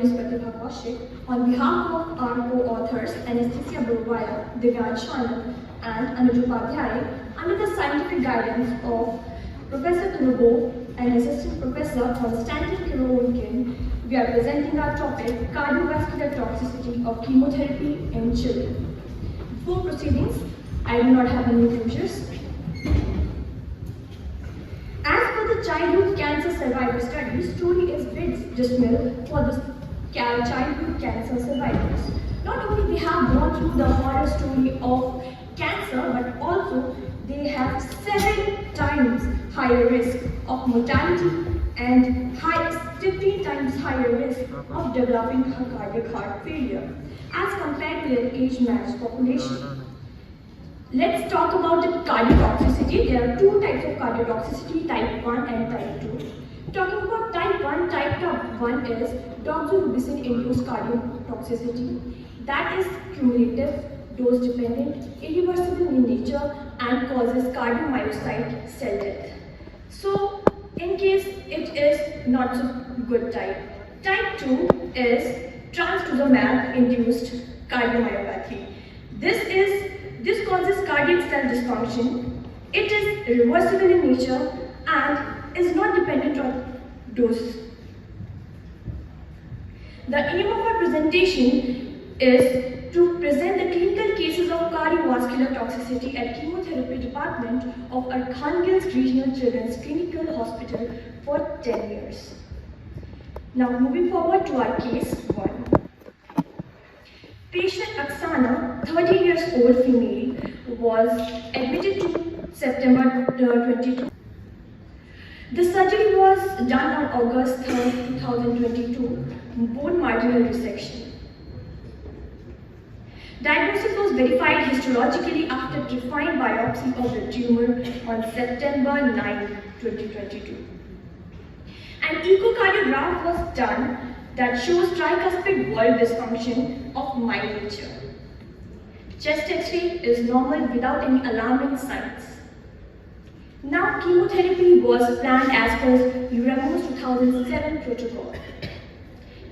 name is Pratibha Kaushik. On behalf of our co-authors, Anastasia Burvaya, Divyan Shanam, and Anuj Upadhyay, under the scientific guidance of Professor Turubo and Assistant Professor Konstantin Kirovkin, we are presenting our topic, cardiovascular toxicity of chemotherapy in children. Before proceedings, I do not have any closures. As per the childhood cancer survivor study, story is bit dismal for the childhood cancer survivors. Not only they have gone through the horror story of cancer, but also they have 7 times higher risk of mortality and 15 times higher risk of developing cardiac heart failure as compared to their age-matched population. Let's talk about the cardiotoxicity. There are 2 types of cardiotoxicity, type 1 and type 2. Talking about type 1 is doxorubicin-induced cardiotoxicity. That is cumulative, dose-dependent, irreversible in nature, and causes cardiomyocyte cell death. So, in case it is not so good type. Type 2 is trastuzumab-induced cardiomyopathy. This causes cardiac cell dysfunction. It is reversible in nature and is not dependent on dose. The aim of our presentation is to present the clinical cases of cardiovascular toxicity at chemotherapy department of Arkhangelsk Regional Children's Clinical Hospital for 10 years. Now moving forward to our case 1. Patient Oksana, 30 years old female, was admitted to September 22. The surgery was done on August 3, 2022, bone marginal resection. Diagnosis was verified histologically after defined biopsy of the tumor on September 9, 2022. An echocardiograph was done that shows tricuspid valve dysfunction of mild nature. Chest X-ray is normal without any alarming signs. Now chemotherapy was planned as per Uramo's 2007 protocol.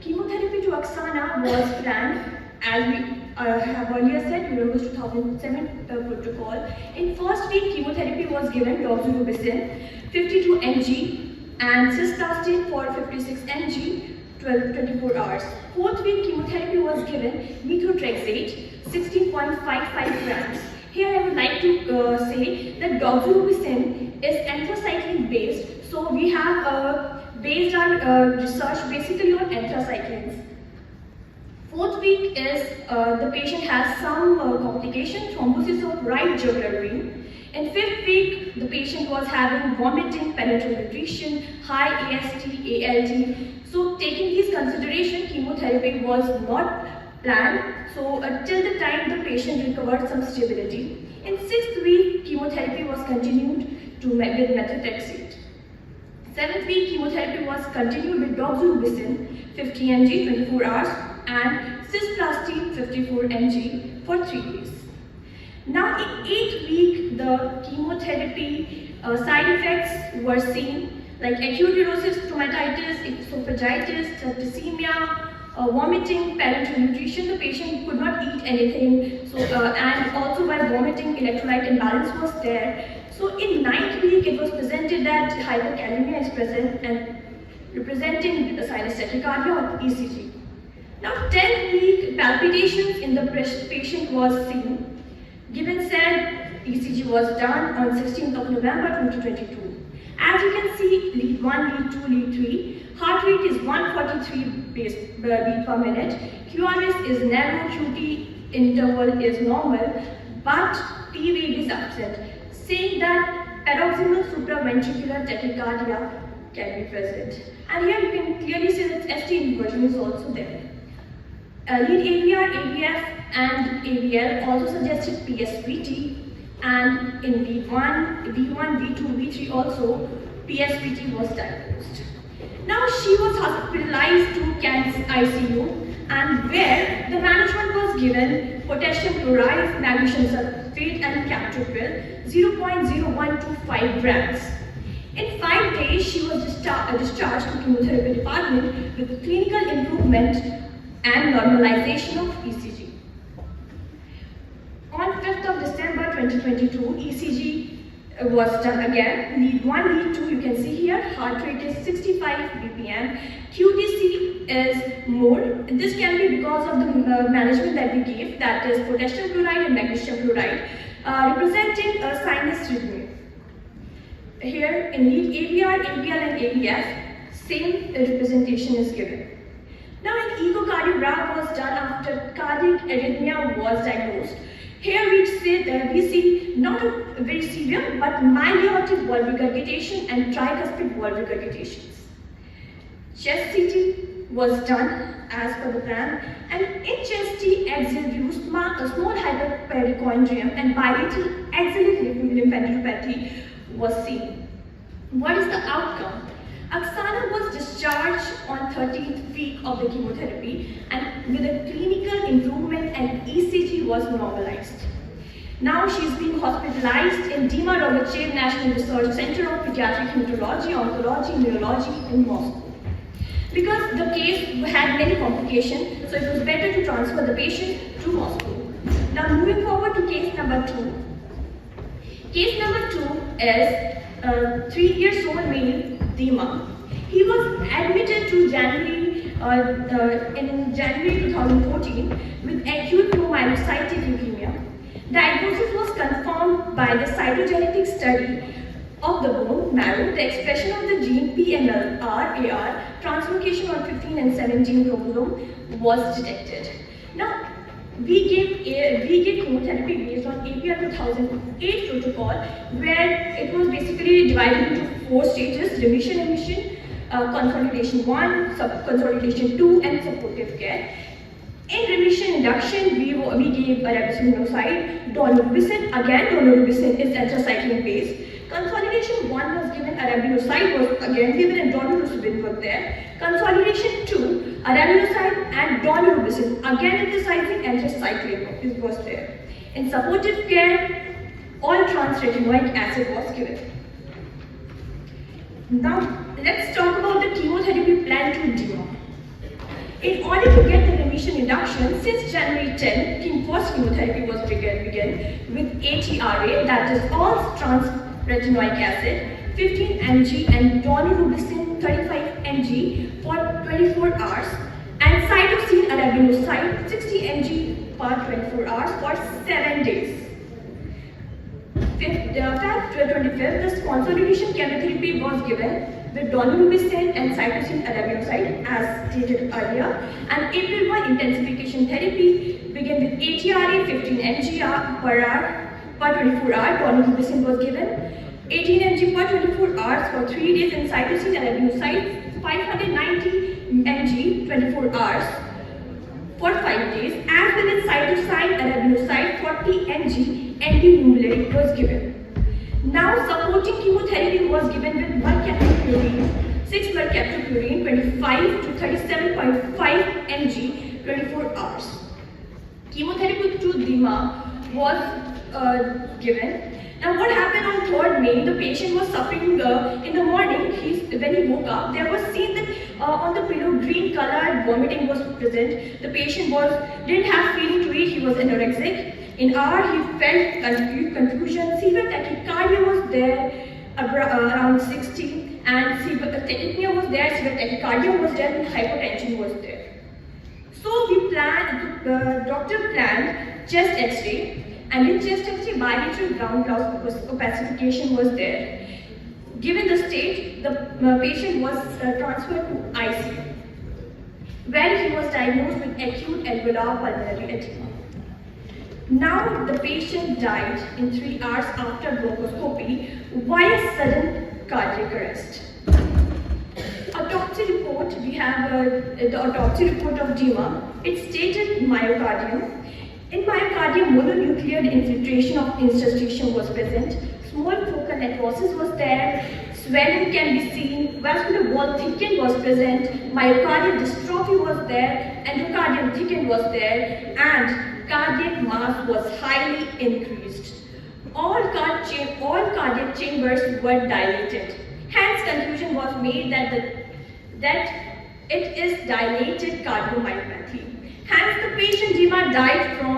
Chemotherapy to Oksana was planned as we have earlier said, Uramo's 2007 protocol. In first week, chemotherapy was given doxorubicin 52 mg and cisplatin for 56 mg 24 hours. 4th week chemotherapy was given methotrexate 16.55 grams. Here I would like to say that doxorubicin is anthracycline based, so we have based our research basically on anthracyclines. 4th week is the patient has some complication, thrombosis of right jugular vein. In 5th week, the patient was having vomiting, parenteral nutrition, high AST, ALT. So taking these consideration, chemotherapy was not planned. So till the time the patient recovered some stability. In 6th week, chemotherapy was continued with methotrexate. 7th week, chemotherapy was continued with doxorubicin 50 mg 24 hours and cisplatin 54 mg for 3 days. Now in 8th week, the chemotherapy side effects were seen like acute erosive stomatitis, esophagitis, septicemia, vomiting, parenteral nutrition. The patient could not eat anything, so and also while vomiting, electrolyte imbalance was there. So in 9th week, it was presented that hyperkalemia is present and representing the sinus tachycardia or ECG. Now 10th week, palpitations in the patient was seen. Given said, ECG was done on 16th of November 2022. As you can see, lead 1, lead 2, lead 3, heart rate is 143 beat per minute, QRS is narrow, QT interval is normal, but T wave is absent, saying that paroxysmal supraventricular tachycardia can be present. And here you can clearly see that ST inversion is also there. Lead AVR, AVF, and AVL also suggested PSVT, and in V1, V2, V3 also PSVT was diagnosed. Now she was hospitalized to cancer ICU, and where the management was given potassium chloride, magnesium sulfate, and captopril 0.0125 grams. In 5 days, she was discharged to chemotherapy department with clinical improvement and normalization of ECG. On 5th of December 2022, ECG was done again. Lead 1, lead 2, you can see here, heart rate is 65 BPM. QTC is more. This can be because of the management that we gave, that is potassium chloride and magnesium chloride, representing a sinus rhythm. Here in lead ABR, ABL and ABS, same representation is given. Now an echocardiograph was done after cardiac arrhythmia was diagnosed. Here we see not a very severe but mild aortic valve regurgitation and tricuspid valve regurgitations. Chest CT was done as per the plan, and in chest T axial view, a small hyperperichondrium and bilateral axillary lymphadenopathy was seen. What is the outcome? Aksana was discharged on 13th week of the chemotherapy and with a clinical improvement and ECG was normalized. Now she is being hospitalized in Dima Rogachev National Research Center of Pediatric Hematology, Oncology, Neurology in Moscow. Because the case had many complications, so it was better to transfer the patient to Moscow. Now moving forward to case number 2. Case number 2 is 3-year-old male Dima. He was admitted to in January 2014 with acute promyelocytic leukemia. Diagnosis was confirmed by the cytogenetic study of the bone marrow. The expression of the gene PMLR-AR translocation on 15 and 17 chromosome was detected. Now, we gave chemotherapy based on APR 2008 protocol, where it was basically divided into 4 stages: remission, consolidation 1, consolidation 2, and supportive care. In remission induction, we gave arabesine, daunorubicin. Again, daunorubicin is tetracycline based. Consolidation 1 was given, arabesine was again given, and daunorubicin was there. Consolidation 2, arabesine and daunorubicin, again emphasizing anthracycline was there. In supportive care, all trans-retinoic acid was given. Now, let's talk about the chemotherapy plan to Dima. In order to get the remission induction, since January 10, first chemotherapy was begun with ATRA, that is all trans-retinoic acid, 15 mg and daunorubicin 35 mg for 24 hours, and cytosine arabinoside 60 mg per 24 hours for 7 days. 25th, this consolidation chemotherapy was given with daunorubicin and cytosine arabinoside as stated earlier, and April 1 intensification therapy began with ATRA 15 mg per hour per 24 hours. Daunorubicin was given 18 mg per 24 hours for 3 days, and cytosine arabinoside 590 mg 24 hours for 5 days, as well as cytosine arabinoside 40 mg anti-numeric was given. Now supporting chemotherapy was given with mercaptopurine, 6 mercaptopurine 25 to 37.5 mg 24 hours. Chemotherapy to Dima was given. Now what happened on 3rd May, the patient was suffering in the morning. When he woke up, there was seen that on the pillow green colored vomiting was present. The patient didn't have feeling to eat, he was anorexic. In hour, he felt confusion, severe tachycardia was there around 60, and severe tachypnea was there, severe tachycardia was there, and hypotension was there. So the doctor planned chest X-ray, and in chest X-ray, bilateral ground glass opacification was there. Given the state, the patient was transferred to ICU, where he was diagnosed with acute alveolar pulmonary edema. Now the patient died in 3 hours after bronchoscopy via sudden cardiac arrest. Autopsy report, we have the autopsy report of Dima. It stated myocardium. In myocardium, mononuclear infiltration of interstitium was present. Small focal necrosis was there. Swelling can be seen. Vascular wall thickened was present. Myocardial dystrophy was there. Endocardium thickened was there. And cardiac mass was highly increased. All cardiac chambers were dilated. conclusion was made that it is dilated cardiomyopathy. Hence, the patient Jima died from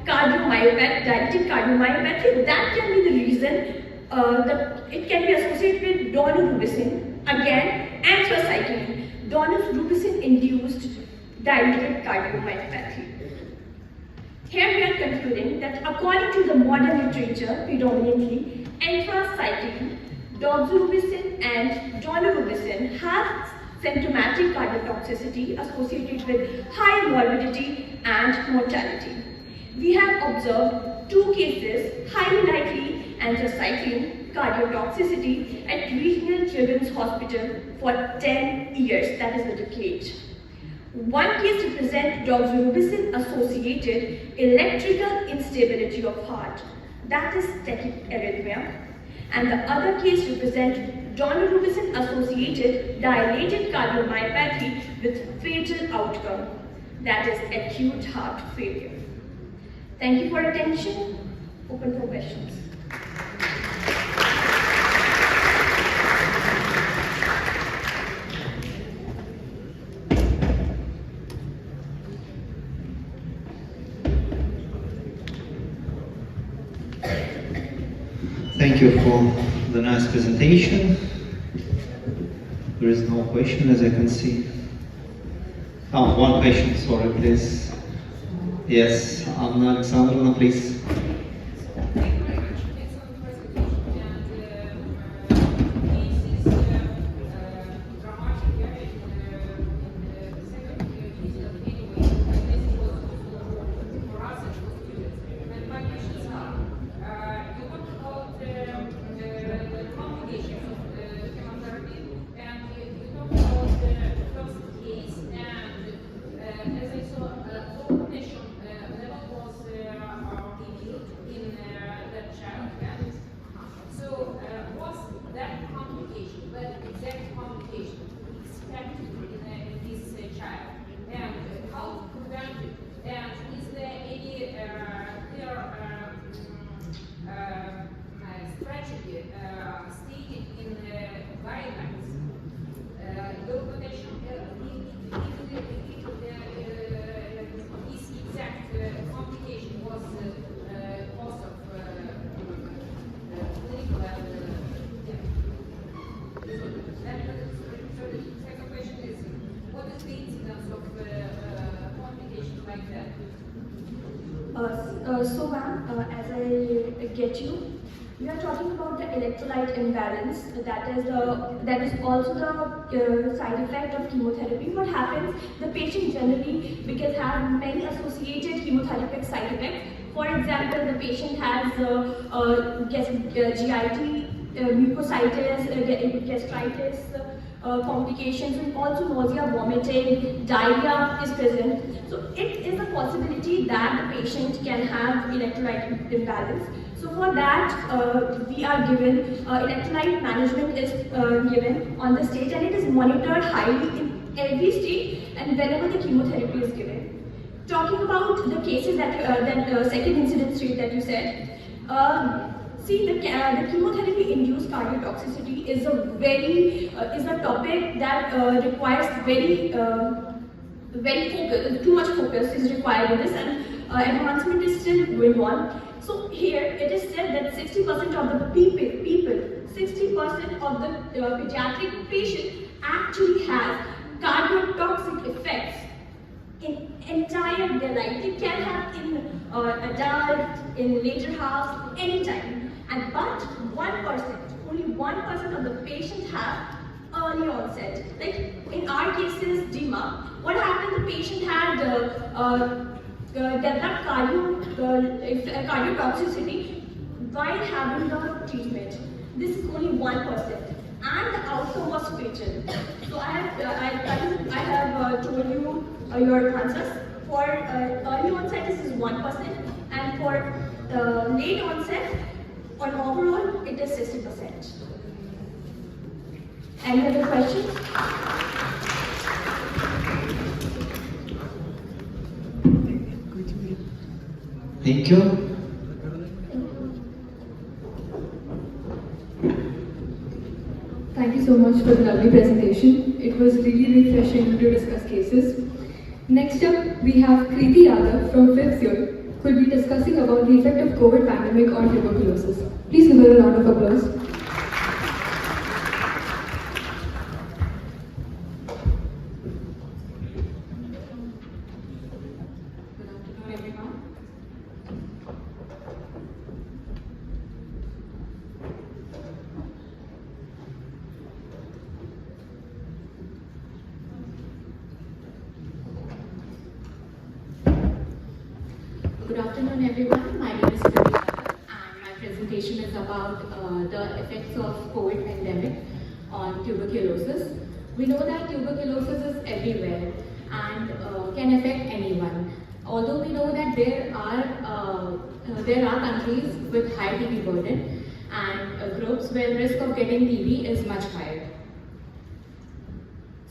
dilated cardiomyopathy. That can be the reason that it can be associated with daunorubicin, again, anthracycline. Daunorubicin induced dilated cardiomyopathy. Here we are concluding that according to the modern literature, predominantly anthracycline, doxorubicin and daunorubicin have symptomatic cardiotoxicity associated with high morbidity and mortality. We have observed 2 cases highly likely anthracycline cardiotoxicity at Regional Children's Hospital for 10 years, that is a decade. 1 case represents doxorubicin associated electrical instability of heart, that is tachyarrhythmia, and the other case represents daunorubicin associated dilated cardiomyopathy with fatal outcome, that is acute heart failure. Thank you for attention. Open for questions. Thank you for the nice presentation. There is no question as I can see. Oh, one question, sorry, please. Yes, Anna Alexandrovna, please. So ma'am, as I get you, we are talking about the electrolyte imbalance. That is also the side effect of chemotherapy. What happens? The patient generally, because have many associated chemotherapic side effects. For example, the patient has GIT, mucositis, gastritis, complications, and also nausea, vomiting, diarrhea is present. So it is a possibility that the patient can have electrolyte imbalance. So for that, we are given, electrolyte management is given on the stage, and it is monitored highly in every stage and whenever the chemotherapy is given. Talking about the cases that second incidence rate that you said, see, the chemotherapy-induced cardiotoxicity is a topic that requires very focus. Too much focus is required in this, and advancement is still going on. So here it is said that 60% of the people, 60% of the pediatric patient actually has cardiotoxic effects in entire their life. They can have in adult, in later half, anytime. And but 1%, only 1% of the patients have early onset. Like in our cases, DIMA, what happened? The patient had developed cardiotoxicity while having the treatment. This is only 1%, and the outcome was fatal. So I have told you your answers. For early onset, this is 1%, and for late onset, on overall, it is 60%. Any other questions? Thank you. Thank you you so much for the lovely presentation. It was really refreshing to discuss cases. Next up, we have Kriti Yadav from 5th year, who will be discussing about the effect of COVID pandemic on tuberculosis. Please give her a round of applause. Good afternoon, everyone. My name is Kriti and my presentation is about the effects of COVID pandemic on tuberculosis. We know that tuberculosis is everywhere and can affect anyone. Although we know that there are countries with high TB burden and groups where risk of getting TB is much higher.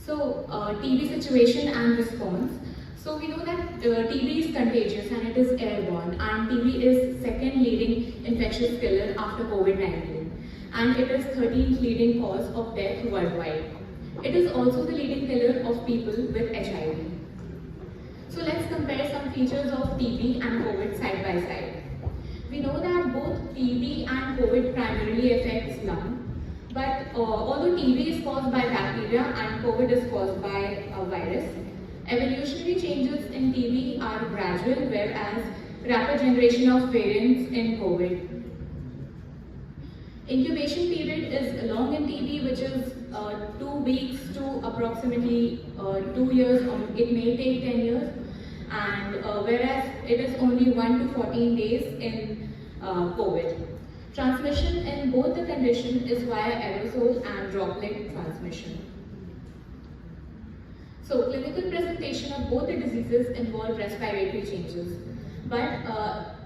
So, TB situation and response. So we know that TB is contagious and it is airborne, and TB is second leading infectious killer after COVID-19, and it is 13th leading cause of death worldwide. It is also the leading killer of people with HIV. So let's compare some features of TB and COVID side by side. We know that both TB and COVID primarily affects lung, but although TB is caused by bacteria and COVID is caused by a virus, evolutionary changes in TB are gradual, whereas rapid generation of variants in COVID. Incubation period is long in TB, which is 2 weeks to approximately 2 years, or it may take 10 years, and whereas it is only 1 to 14 days in COVID. Transmission in both the condition is via aerosol and droplet transmission. So, clinical presentation of both the diseases involve respiratory changes, but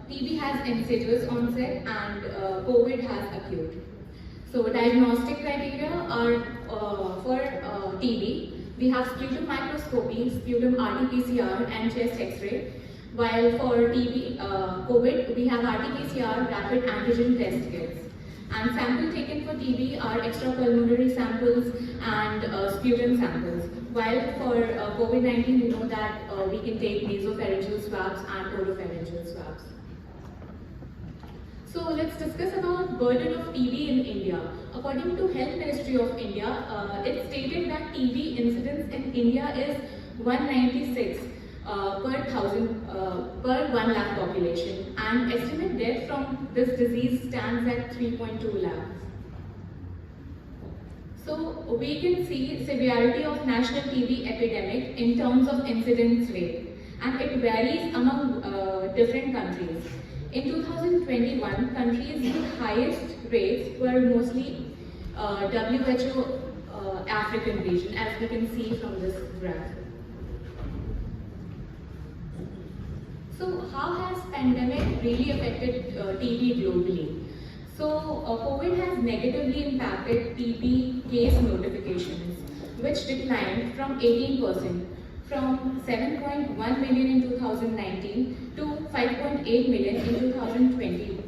TB has insidious onset and COVID has acute. So, diagnostic criteria are for TB, we have sputum microscopy, sputum RT-PCR and chest X-ray, while for TB, COVID, we have RT-PCR rapid antigen test kits. And samples taken for TB are extrapulmonary samples and sputum samples. While for COVID-19, we know that we can take nasopharyngeal swabs and oropharyngeal swabs. So let's discuss about burden of TB in India. According to Health Ministry of India, it stated that TB incidence in India is 196 per 1 lakh population, and estimate death from this disease stands at 3.2 lakhs. So we can see severity of national TB epidemic in terms of incidence rate, and it varies among different countries. In 2021, countries with highest rates were mostly WHO African region, as we can see from this graph. So how has pandemic really affected TB globally? So COVID has negatively impacted TB case notifications, which declined from 18%, from 7.1 million in 2019 to 5.8 million in 2020.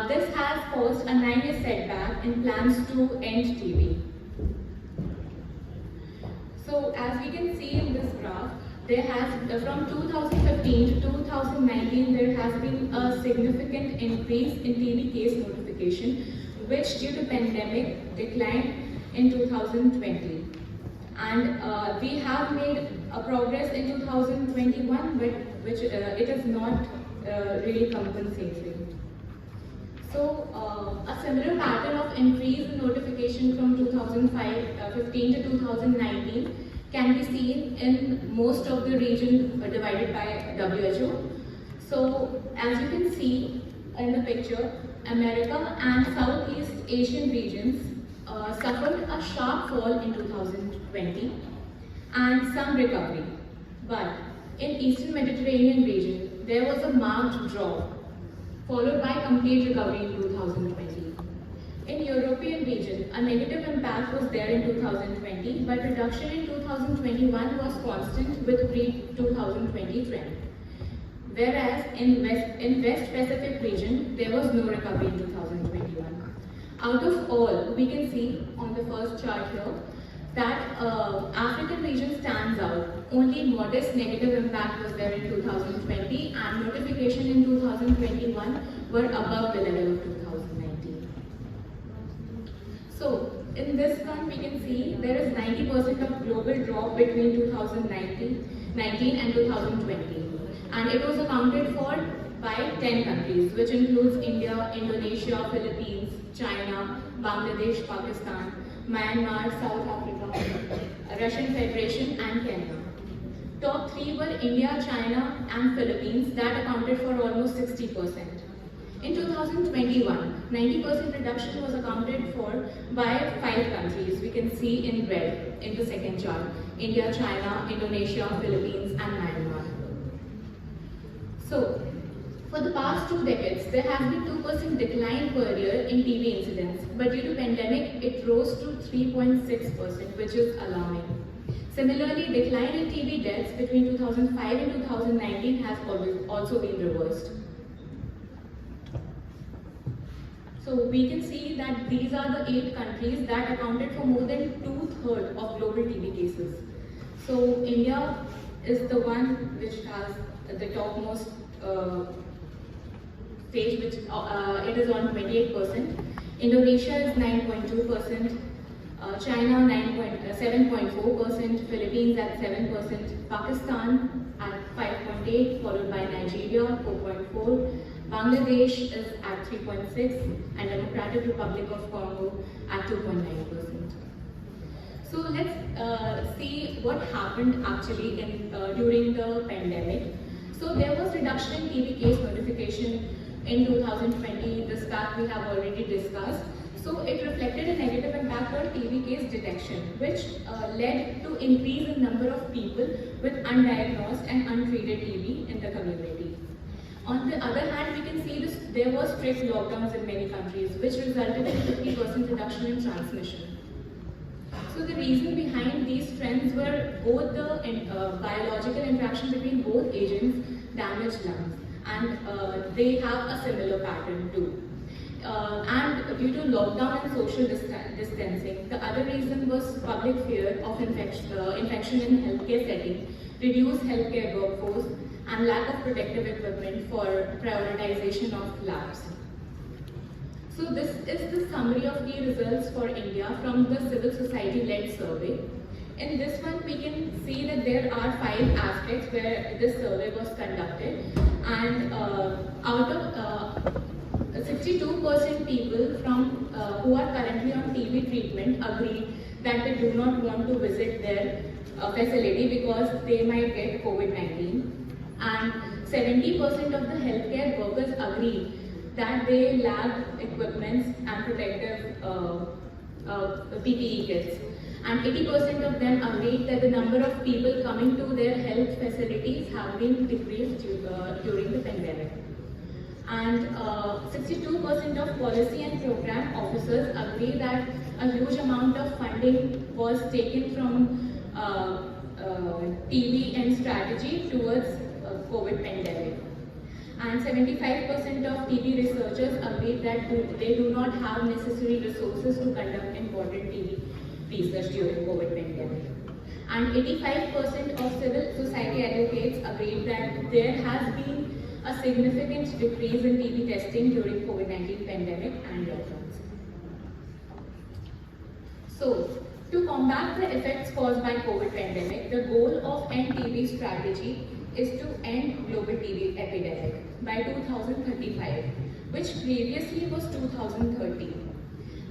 This has caused a 9-year setback in plans to end TB. So as we can see in this graph, there has, from 2015 to 2019, there has been a significant increase in TB case notification, which due to pandemic declined in 2020. And we have made a progress in 2021, but which it is not really compensating. So a similar pattern of increase in notification from 2015 to 2019 can be seen in most of the region divided by WHO. So as you can see in the picture, America and Southeast Asian regions suffered a sharp fall in 2020 and some recovery. But in Eastern Mediterranean region, there was a marked drop, followed by complete recovery in 2020. In European region, a negative impact was there in 2020, but reduction in 2021 was constant with pre-2020 trend. Whereas in West Pacific region, there was no recovery in 2021. Out of all, we can see on the first chart here that African region stands out. Only modest negative impact was there in 2020, and notification in 2021 were above the level of 2019. So, in this one we can see there is 90% of global drop between 2019 and 2020, and it was accounted for by 10 countries, which includes India, Indonesia, Philippines, China, Bangladesh, Pakistan, Myanmar, South Africa, Russian Federation and Kenya. Top 3 were India, China and Philippines that accounted for almost 60%. In 2021, 90% reduction was accounted for by 5 countries. We can see in red in the second chart: India, China, Indonesia, Philippines and Myanmar. So, for the past 2 decades, there has been 2% decline per year in TB incidents, but due to pandemic, it rose to 3.6%, which is alarming. Similarly, decline in TB deaths between 2005 and 2019 has also been reversed. So we can see that these are the 8 countries that accounted for more than 2/3 of global TB cases. So India is the one which has the topmost stage, which it is on 28%. Indonesia is 9.2%. China 7.4%, Philippines at 7%, Pakistan at 5.8%, followed by Nigeria 4.4%, Bangladesh is at 3.6%, and Democratic Republic of Congo at 2.9%. So let's see what happened actually during the pandemic. So there was reduction in TB case notification in 2020. This fact we have already discussed. So it reflected a negative impact on TB case detection, which led to increase in number of people with undiagnosed and untreated TB in the community. On the other hand, we can see there were strict lockdowns in many countries, which resulted in 50% reduction in transmission. So the reason behind these trends were both the biological interaction between both agents damaged lungs, and they have a similar pattern too. And due to lockdown and social distancing, the other reason was public fear of infection in healthcare setting, reduced healthcare workforce, and lack of protective equipment for prioritization of labs. So this is the summary of the results for India from the civil society-led survey. In this one, we can see that there are 5 aspects where this survey was conducted, and out of 62% people who are currently on TB treatment agreed that they do not want to visit their facility because they might get COVID-19, and 70% of the healthcare workers agreed that they lack equipments and protective PPE kits, and 80% of them agreed that the number of people coming to their health facilities have been decreased during the pandemic. And 62% of policy and program officers agree that a huge amount of funding was taken from TB and strategy towards COVID pandemic. And 75% of TB researchers agree that they do not have necessary resources to conduct important TB research during COVID pandemic. And 85% of civil society advocates agree that there has been a significant decrease in TB testing during COVID-19 pandemic and lockdowns. So, to combat the effects caused by COVID pandemic, the goal of End TB strategy is to end global TB epidemic by 2035, which previously was 2030.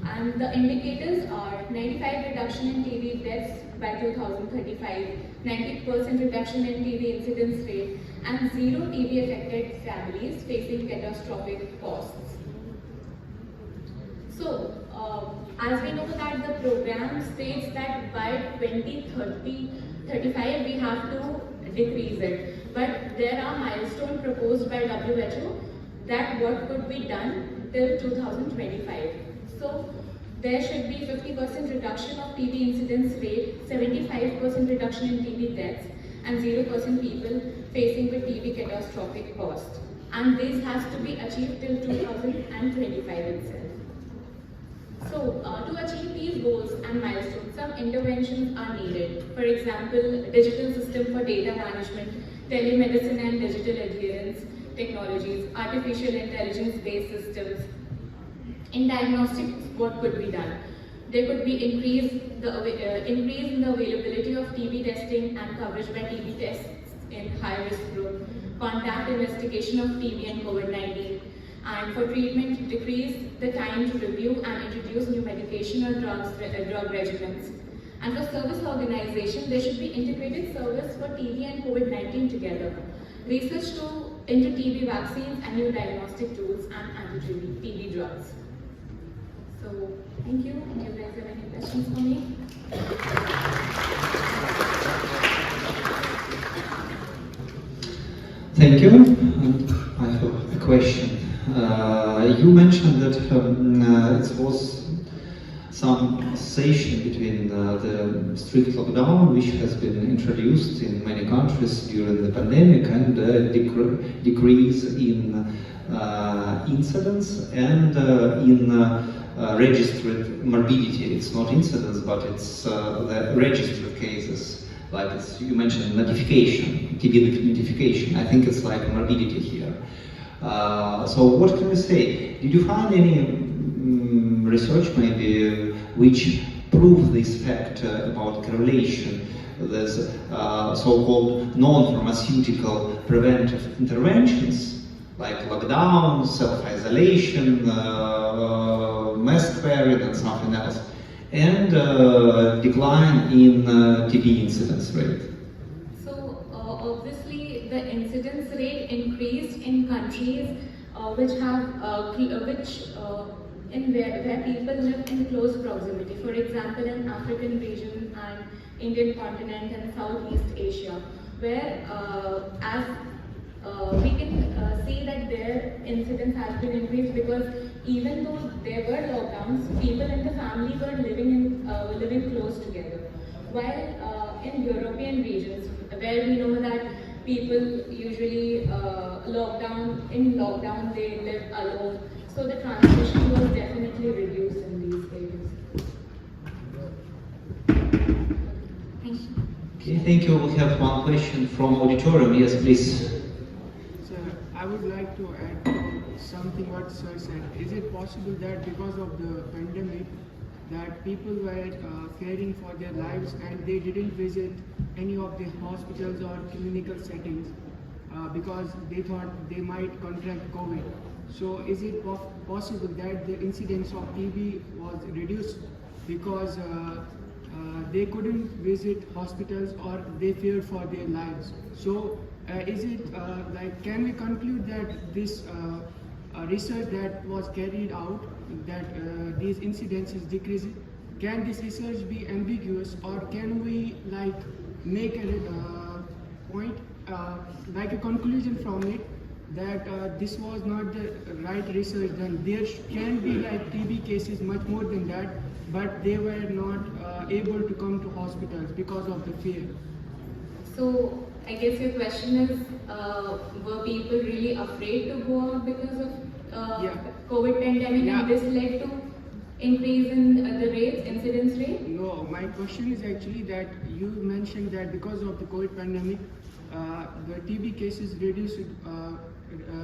And the indicators are 95% reduction in TB deaths by 2035, 90% reduction in TB incidence rate, and 0 TB affected families facing catastrophic costs. So, as we know that the program states that by 2035 we have to decrease it, but there are milestones proposed by WHO that what could be done till 2025. So there should be 50% reduction of TB incidence rate, 75% reduction in TB deaths, and 0% people facing with TB catastrophic cost. And this has to be achieved till 2025 itself. To achieve these goals and milestones, some interventions are needed. For example, digital system for data management, telemedicine and digital adherence technologies, artificial intelligence-based systems. In diagnostics, what could be done? There could be increase in the availability of TB testing and coverage by TB tests in high-risk group, contact investigation of TB and COVID-19, and for treatment, decrease the time to review and introduce new medication or drug regimens. And for service organization, there should be integrated service for TB and COVID-19 together. Research into TB vaccines and new diagnostic tools and anti-TB drugs. So, thank you. Do you guys have any questions for me? Thank you. And I have a question. You mentioned that it was some association between the strict lockdown, which has been introduced in many countries during the pandemic, and decrease in incidence and in registered morbidity. It's not incidence, but it's the registered cases. Like you mentioned, notification, TB notification. I think it's like morbidity here. So what can we say? Did you find any research maybe which prove this fact about correlation? There's so-called non-pharmaceutical preventive interventions like lockdown, self-isolation, mask wearing and something else, and decline in TB incidence rate. So obviously the incidence rate increased in countries which have where people live in close proximity. For example, in African region and Indian continent and Southeast Asia, where as we can see that their incidence has been increased because even though there were lockdowns, people in the family were living close together. While in European regions, where we know that people usually in lockdown they live alone, so the transmission was definitely reduced in these areas. Thank you. Okay, thank you. We have one question from auditorium. Yes, please. Sir, I would like to add something what sir said. Is it possible that because of the pandemic, that people were fearing for their lives and they didn't visit any of the hospitals or clinical settings because they thought they might contract COVID? So is it possible that the incidence of TB was reduced because they couldn't visit hospitals or they feared for their lives? So is it like, can we conclude that this research that was carried out, that these incidences decreasing, can this research be ambiguous, or can we like make a point, like a conclusion from it, that this was not the right research done? There can be like TB cases much more than that, but they were not able to come to hospitals because of the fear. So I guess your question is, were people really afraid to go out because of COVID pandemic, and this led to increase in the rates, incidence rate? No, my question is actually that you mentioned that because of the COVID pandemic, the TB cases reduced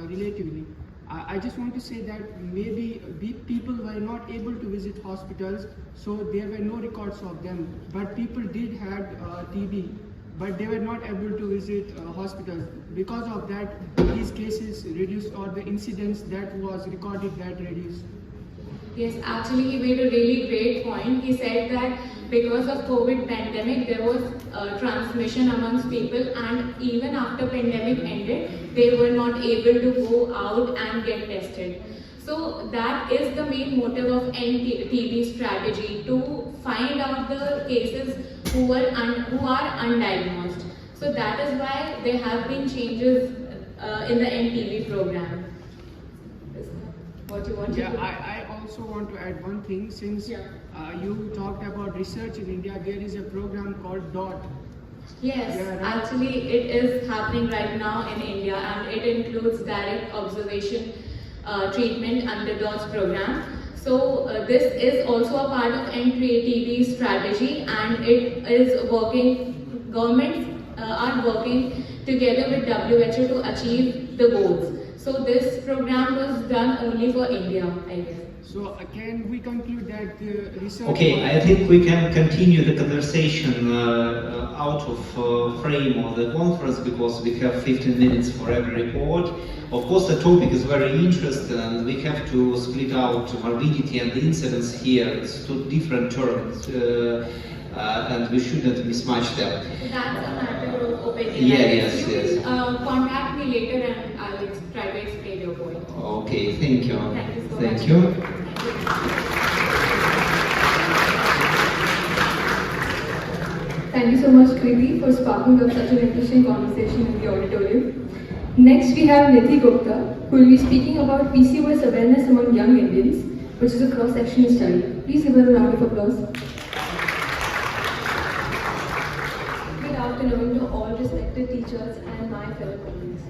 relatively. I just want to say that maybe people were not able to visit hospitals, so there were no records of them. But people did have TB, but they were not able to visit hospitals. Because of that, these cases reduced, or the incidence that was recorded that reduced. Yes, actually he made a really great point. He said that because of COVID pandemic, there was transmission amongst people, and even after pandemic ended, they were not able to go out and get tested. So that is the main motive of TB strategy, to find out the cases who are undiagnosed. So that is why there have been changes in the NTB program. What you want to do? I also want to add one thing. Since you talked about research in India, there is a program called DOT. Yes, right? actually it is happening right now in India, and it includes direct observation treatment under DOTS program. So this is also a part of NTD strategy, and it is working, governments are working together with WHO to achieve the goals. So this program was done only for India, I guess. So can we conclude that the research... Okay, I think we can continue the conversation out of frame of the conference because we have 15 minutes for every report. Of course, the topic is very interesting and we have to split out morbidity and incidence here. It's two different terms and we shouldn't mismatch them. So that's a matter of opinion. Yeah, yes, you yes. Can, contact me later and I will try to explain your point. Okay, thank you. Thank you so much. Thank you. Thank you so much, Kriti, for sparking up such an interesting conversation in the auditorium. Next, we have Niti Gupta, who will be speaking about PCOS awareness among young Indians, which is a cross-sectional study. Please give her a round of applause. Good afternoon to all respected teachers and my fellow colleagues.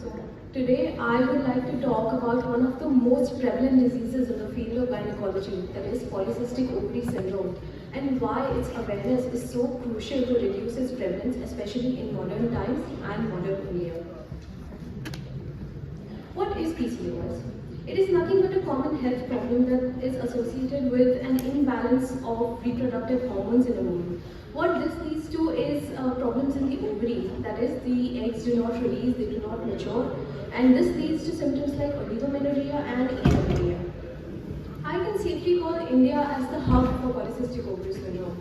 So today I would like to talk about one of the most prevalent diseases in the field of gynecology, that is polycystic ovary syndrome, and why its awareness is so crucial to reduce its prevalence, especially in modern times and modern India. What is PCOS? It is nothing but a common health problem that is associated with an imbalance of reproductive hormones in a woman. What this leads to is problems in the ovaries, that is, the eggs do not release, they do not mature, and this leads to symptoms like oligomenorrhea and amenorrhea. I can safely call India as the hub for polycystic ovary syndrome.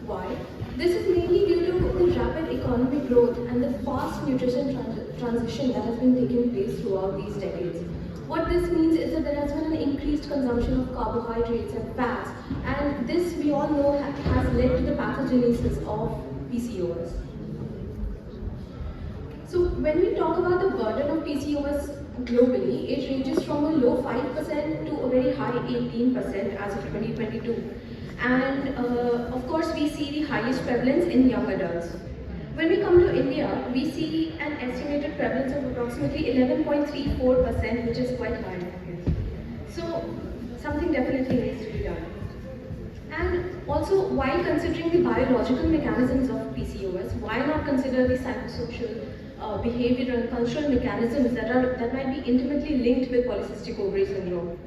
Why? This is mainly due to the rapid economic growth and the fast nutrition transition that has been taking place throughout these decades. What this means is that there has been an increased consumption of carbohydrates and fats, and this we all know has led to the pathogenesis of PCOS. So when we talk about the burden of PCOS globally, it ranges from a low 5% to a very high 18% as of 2022. And of course, we see the highest prevalence in young adults. When we come to India, we see an estimated prevalence of approximately 11.34%, which is quite high, I guess. So something definitely needs to be done. And also, while considering the biological mechanisms of PCOS, why not consider the psychosocial, behavioral and cultural mechanisms that might be intimately linked with polycystic ovary syndrome?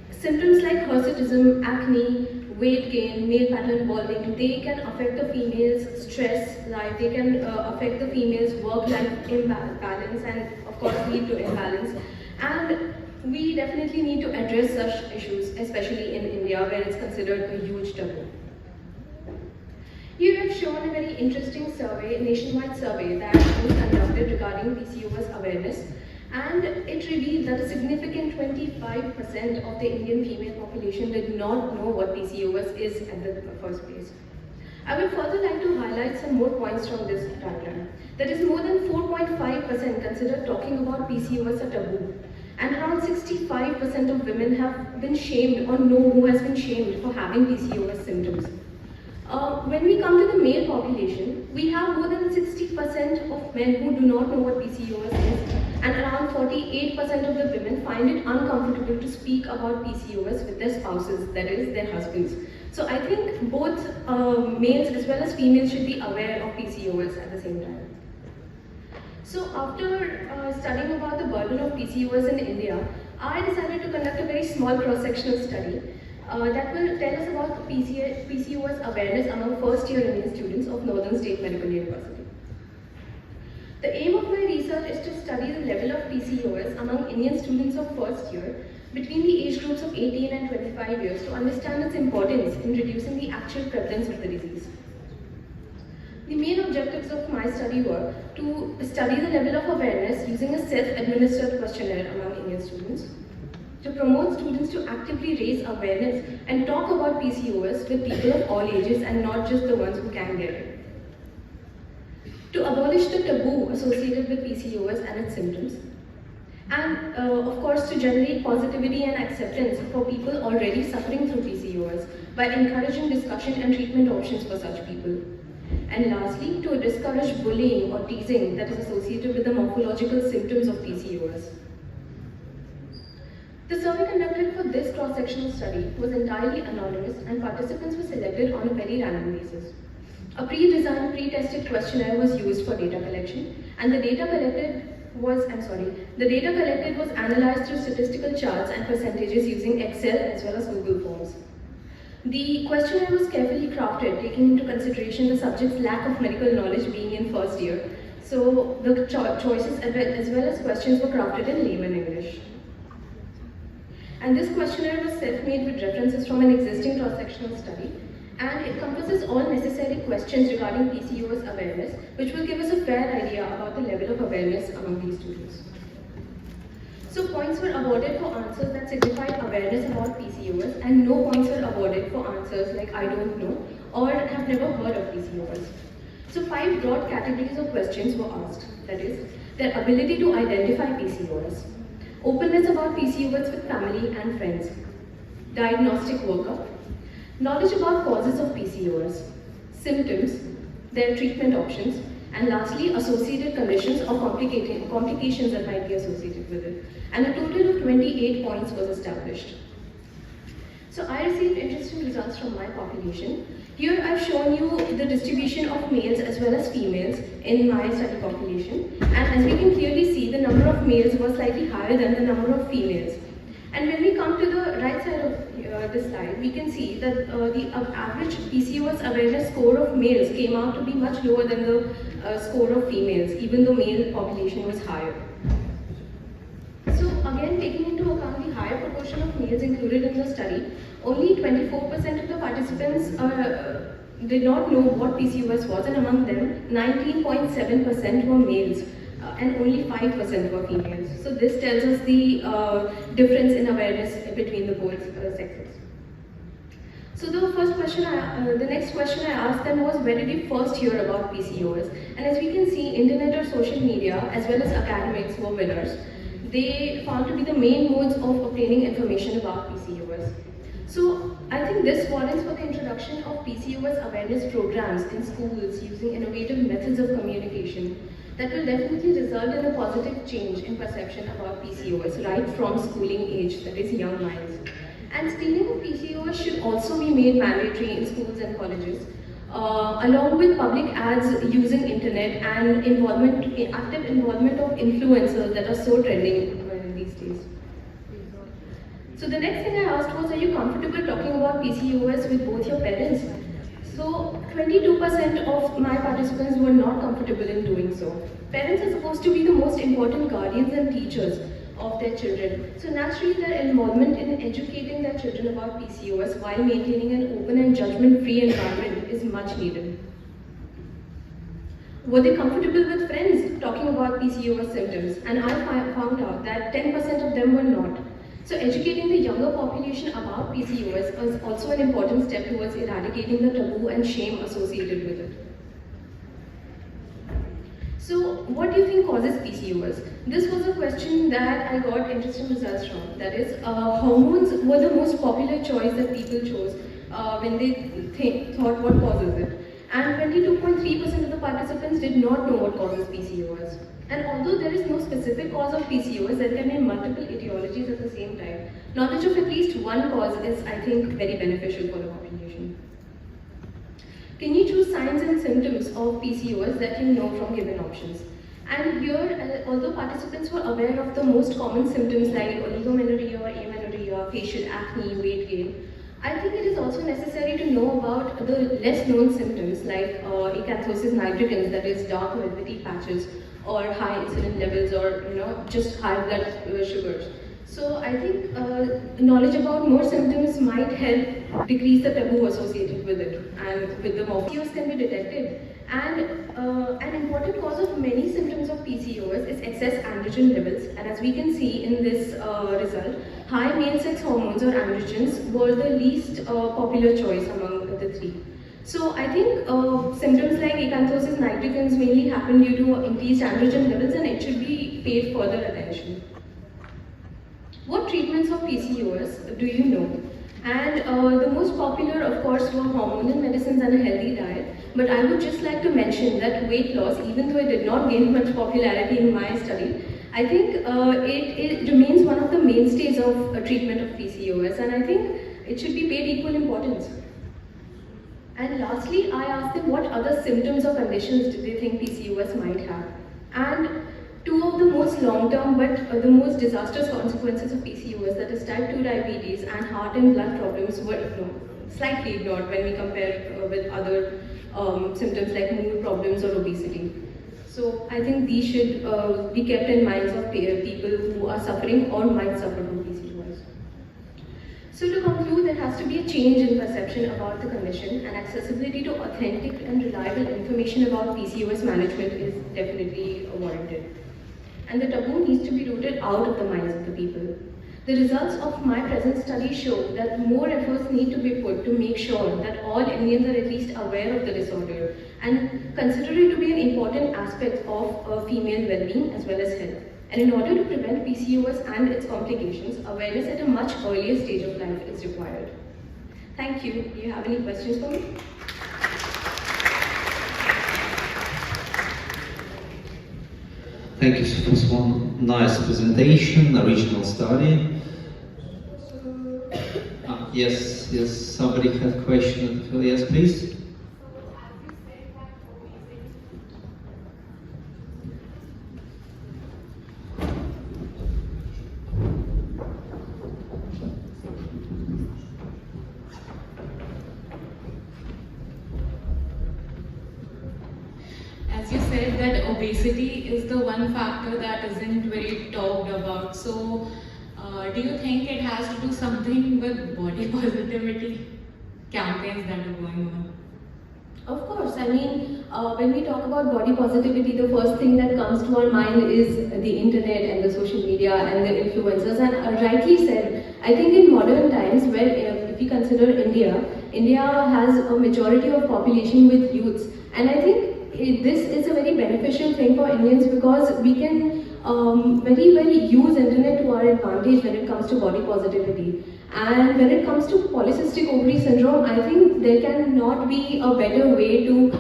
Symptoms like hirsutism, acne, weight gain, male pattern balding, they can affect the female's stress life, they can affect the female's work-life imbalance and of course lead to imbalance. And we definitely need to address such issues, especially in India where it's considered a huge taboo. Here I've shown a very interesting survey, nationwide survey that was conducted regarding PCOS awareness, and it revealed that a significant 25% of the Indian female population did not know what PCOS is at the first place. I would further like to highlight some more points from this diagram. That is, more than 4.5% consider talking about PCOS a taboo, and around 65% of women have been shamed or know who has been shamed for having PCOS symptoms. When we come to the male population, we have more than 60% of men who do not know what PCOS is, and around 48% of the women find it uncomfortable to speak about PCOS with their spouses, that is, their husbands. So I think both males as well as females should be aware of PCOS at the same time. So after studying about the burden of PCOS in India, I decided to conduct a very small cross-sectional study that will tell us about PCOS awareness among first-year Indian students of Northern State Medical University. The aim of my research is to study the level of PCOS among Indian students of first year between the age groups of 18 and 25 years to understand its importance in reducing the actual prevalence of the disease. The main objectives of my study were to study the level of awareness using a self-administered questionnaire among Indian students, to promote students to actively raise awareness and talk about PCOS with people of all ages and not just the ones who can get it, to abolish the taboo associated with PCOS and its symptoms, and of course to generate positivity and acceptance for people already suffering through PCOS by encouraging discussion and treatment options for such people. And lastly, to discourage bullying or teasing that is associated with the morphological symptoms of PCOS. The survey conducted for this cross-sectional study was entirely anonymous and participants were selected on a very random basis. A pre-designed, pre-tested questionnaire was used for data collection, and the data collected was analyzed through statistical charts and percentages using Excel as well as Google Forms. The questionnaire was carefully crafted, taking into consideration the subject's lack of medical knowledge being in first year. So the choices as well as questions were crafted in layman English. And this questionnaire was self-made with references from an existing cross-sectional study, and it encompasses all necessary questions regarding PCOS awareness, which will give us a fair idea about the level of awareness among these students. So points were awarded for answers that signified awareness about PCOS, and no points were awarded for answers like I don't know or have never heard of PCOS. So 5 broad categories of questions were asked, that is, their ability to identify PCOS, openness about PCOS with family and friends, diagnostic workup, knowledge about causes of PCOS, symptoms, their treatment options, and lastly, associated conditions or complications that might be associated with it. And a total of 28 points was established. So I received interesting results from my population. Here I've shown you the distribution of males as well as females in my study population. And as we can clearly see, the number of males was slightly higher than the number of females. And when we come to the right side of this slide, we can see that the average PCOS awareness score of males came out to be much lower than the score of females, even though male population was higher. So again, taking into account the higher proportion of males included in the study, only 24% of the participants did not know what PCOS was, and among them, 19.7% were males. And only 5% were females. So this tells us the difference in awareness between the both sexes. So the next question I asked them was, where did you first hear about PCOS? And as we can see, internet or social media as well as academics were winners. They found to be the main modes of obtaining information about PCOS. So I think this warrants for the introduction of PCOS awareness programs in schools using innovative methods of communication that will definitely result in a positive change in perception about PCOS right from schooling age, that is young minds. And screening of PCOS should also be made mandatory in schools and colleges, along with public ads using internet and active involvement of influencers that are so trending these days. So the next thing I asked was, are you comfortable talking about PCOS with both your parents? So 22% of my participants were not comfortable in doing so. Parents are supposed to be the most important guardians and teachers of their children. So naturally their involvement in educating their children about PCOS while maintaining an open and judgment-free environment is much needed. Were they comfortable with friends talking about PCOS symptoms? And I found out that 10% of them were not. So educating the younger population about PCOS is also an important step towards eradicating the taboo and shame associated with it. So what do you think causes PCOS? This was a question that I got interesting results from. That is, hormones were the most popular choice that people chose when they thought what causes it. And 22.3% of the participants did not know what causes PCOS. And although there is no specific cause of PCOS, there can be multiple etiologies at the same time. Knowledge of at least one cause is, I think, very beneficial for the population. Can you choose signs and symptoms of PCOS that you know from given options? And here, although participants were aware of the most common symptoms like oligomenorrhea or amenorrhea, facial acne, weight gain, I think it is also necessary to know about the less known symptoms like acanthosis nigricans, that is dark velvety patches, or high insulin levels, or just high blood sugars. So I think knowledge about more symptoms might help decrease the taboo associated with it, and with the PCOS can be detected. And an important cause of many symptoms of PCOS is excess androgen levels. And as we can see in this result, high male sex hormones or androgens were the least popular choice among the three. So I think symptoms like acanthosis nigricans mainly happen due to increased androgen levels, and it should be paid further attention. What treatments of PCOS do you know? And the most popular, of course, were hormonal medicines and a healthy diet. But I would just like to mention that weight loss, even though it did not gain much popularity in my study, I think it remains one of the mainstays of treatment of PCOS, and I think it should be paid equal importance. And lastly, I asked them what other symptoms or conditions did they think PCOS might have. And two of the most long-term but the most disastrous consequences of PCOS, that is type 2 diabetes and heart and blood problems, were slightly ignored when we compare with other symptoms like mood problems or obesity. So I think these should be kept in minds of people who are suffering or might suffer from PCOS. So to conclude, there has to be a change in perception about the condition, and accessibility to authentic and reliable information about PCOS management is definitely warranted. And the taboo needs to be rooted out of the minds of the people. The results of my present study show that more efforts need to be put to make sure that all Indians are at least aware of the disorder and consider it to be an important aspect of female well-being as well as health. And in order to prevent PCOS and its complications, awareness at a much earlier stage of life is required. Thank you. Do you have any questions for me? Thank you for this one nice presentation, original study. Yes, somebody had a question. Yes, please. As you said, that obesity is the one factor that isn't very talked about. So, do you think it has to do something with body positivity campaigns that are going on? Of course, I mean, when we talk about body positivity, the first thing that comes to our mind is the internet and the social media and the influencers. And rightly said, I think in modern times, where if we consider India, India has a majority of population with youths. And I think this is a very beneficial thing for Indians because we can very use internet to our advantage when it comes to body positivity. And when it comes to polycystic ovary syndrome, I think there cannot be a better way to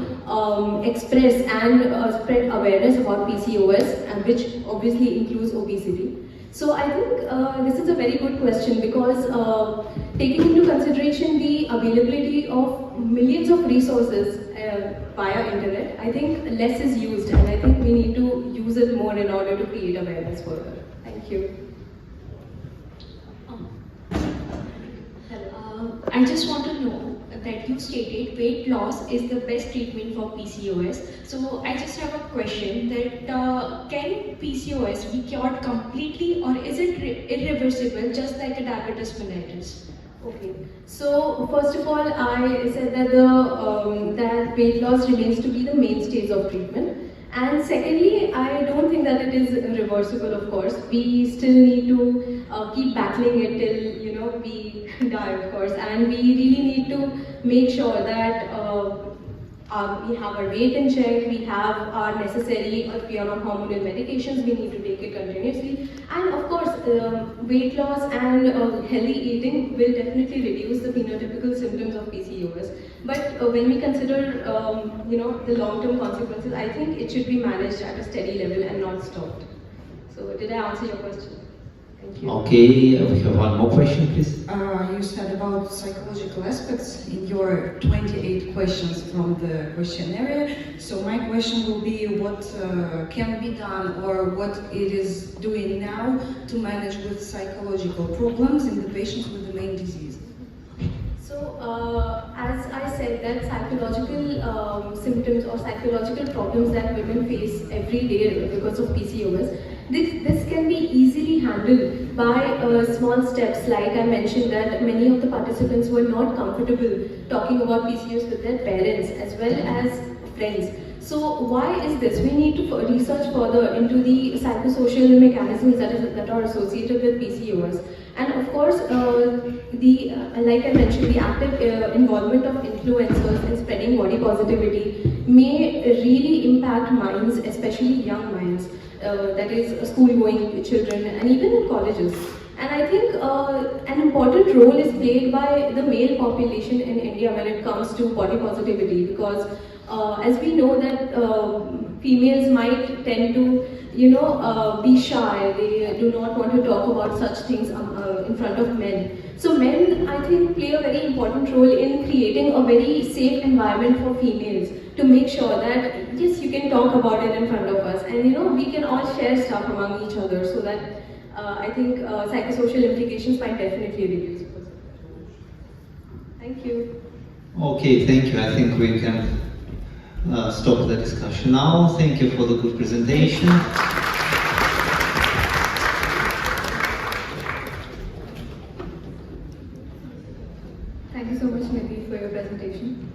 express and spread awareness about PCOS, and which obviously includes obesity. So I think this is a very good question because taking into consideration the availability of millions of resources via internet, I think less is used, and I think we need to use it more in order to create awareness further. Thank you. I just want to know that you stated weight loss is the best treatment for PCOS. So I just have a question that can PCOS be cured completely, or is it irreversible just like a diabetes mellitus? Okay, so first of all, I said that that weight loss remains to be the mainstays of treatment. And secondly, I don't think that it is reversible, of course. We still need to keep battling it till, we die, of course. And we really need to make sure that we have our weight in check, we have our necessary, if we are on hormonal medications, we need to take it continuously. And of course, weight loss and healthy eating will definitely reduce the phenotypical symptoms of PCOS. But when we consider, the long-term consequences, I think it should be managed at a steady level and not stopped. So, did I answer your question? Thank you. Okay, we have one more question, please. You said about psychological aspects in your 28 questions from the questionnaire. So my question will be what can be done or what it is doing now to manage with psychological problems in the patients with the main disease. So, as I said, that psychological symptoms or psychological problems that women face every day because of PCOS, this can be easily handled by small steps. Like I mentioned, that many of the participants were not comfortable talking about PCOS with their parents as well as friends. So why is this? We need to research further into the psychosocial mechanisms that are associated with PCOS. And of course, like I mentioned, the active involvement of influencers in spreading body positivity may really impact minds, especially young minds, that is school-going children and even in colleges. And I think an important role is played by the male population in India when it comes to body positivity, because as we know that females might tend to, be shy. They do not want to talk about such things in front of men. So men, I think, play a very important role in creating a very safe environment for females to make sure that yes, you can talk about it in front of us, and we can all share stuff among each other, so that I think psychosocial implications might definitely reduce. Thank you. Okay, thank you. I think we can stop the discussion now. Thank you for the good presentation. Thank you so much, Nidhi, for your presentation.